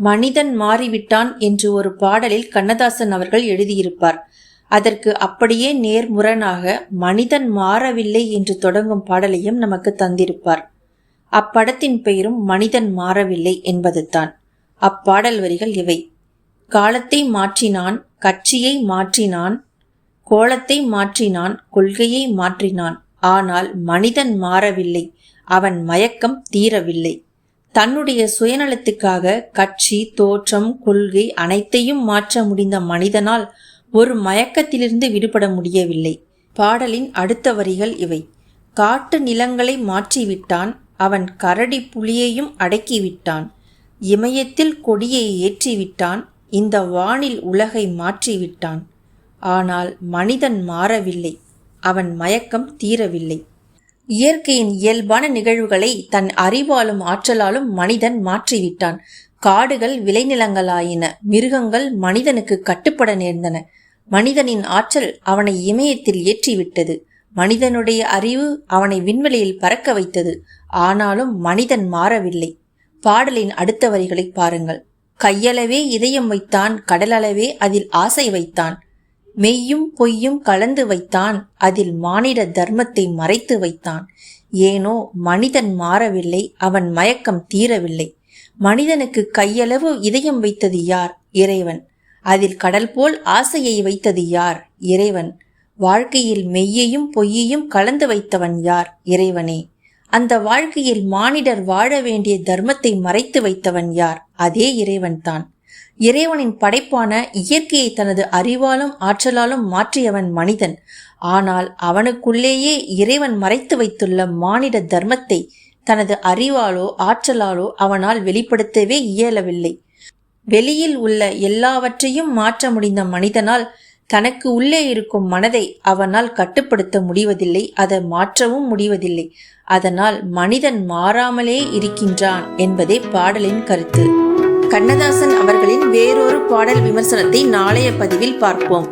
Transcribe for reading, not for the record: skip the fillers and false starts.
மனிதன் மாறிவிட்டான் என்று ஒரு பாடலில் கண்ணதாசன் அவர்கள் எழுதியிருப்பார். அதற்கு அப்படியே நேர்முரணாக மனிதன் மாறவில்லை என்று தொடங்கும் பாடலையும் நமக்கு தந்திருப்பார். அப்படத்தின் பெயரும் மனிதன் மாறவில்லை என்பதுதான். அப்பாடல் வரிகள் இவை: காலத்தை மாற்றினான், கட்சியை மாற்றினான், கோலத்தை மாற்றினான், கொள்கையை மாற்றினான், ஆனால் மனிதன் மாறவில்லை, அவன் மயக்கம் தீரவில்லை. தன்னுடைய சுயநலத்துக்காக கட்சி, தோற்றம், கொள்கை அனைத்தையும் மாற்ற முடிந்த மனிதனால் ஒரு மயக்கத்திலிருந்து விடுபட முடியவில்லை. பாடலின் அடுத்த வரிகள் இவை: காட்டு நிலங்களை மாற்றிவிட்டான், அவன் கரடி புலியையும் அடக்கிவிட்டான், இமயத்தில் கொடியை ஏற்றிவிட்டான், இந்த வானில் உலகை மாற்றிவிட்டான், ஆனால் மனிதன் மாறவில்லை, அவன் மயக்கம் தீரவில்லை. இயற்கையின் இயல்பான நிகழ்வுகளை தன் அறிவாலும் ஆற்றலாலும் மனிதன் மாற்றிவிட்டான். காடுகள் விளைநிலங்களாயின, மிருகங்கள் மனிதனுக்கு கட்டுப்பட நேர்ந்தன. மனிதனின் ஆற்றல் அவனை இமயத்தில் ஏற்றிவிட்டது, மனிதனுடைய அறிவு அவனை விண்வெளியில் பறக்க வைத்தது. ஆனாலும் மனிதன் மாறவில்லை. பாடலின் அடுத்த வரிகளை பாருங்கள். கையளவே இதயம் வைத்தான், கடலளவே அதில் ஆசை வைத்தான், மெய்யும் பொய்யும் கலந்து வைத்தான், அதில் மானிட தர்மத்தை மறைத்து வைத்தான். ஏனோ மனிதன் மாறவில்லை, அவன் மயக்கம் தீரவில்லை. மனிதனுக்கு கையளவு இதயம் வைத்தது யார்? இறைவன். அதில் கடல் போல் ஆசையை வைத்தது யார்? இறைவன். வாழ்க்கையில் மெய்யையும் பொய்யையும் கலந்து வைத்தவன் யார்? இறைவனே. அந்த வாழ்க்கையில் மானிடர் வாழ வேண்டிய தர்மத்தை மறைத்து வைத்தவன் யார்? அதே இறைவன்தான். இறைவனின் படைப்பான இயற்கையை தனது அறிவாலும் ஆற்றலாலும் மாற்றியவன் மனிதன். ஆனால் அவனுக்குள்ளேயே இறைவன் மறைத்து வைத்துள்ள மானிட தர்மத்தை தனது அறிவாலோ ஆற்றலாலோ அவனால் வெளிப்படுத்தவே இயலவில்லை. வெளியில் உள்ள எல்லாவற்றையும் மாற்ற முடிந்த மனிதனால் தனக்கு உள்ளே இருக்கும் மனதை அவனால் கட்டுப்படுத்த முடிவதில்லை, அதை மாற்றவும் முடிவதில்லை. அதனால் மனிதன் மாறாமலே இருக்கின்றான் என்பதே பாடலின் கருத்து. கண்ணதாசன் அவர்களின் வேறொரு பாடல் விமர்சனத்தை நாளைய பதிவில் பார்ப்போம்.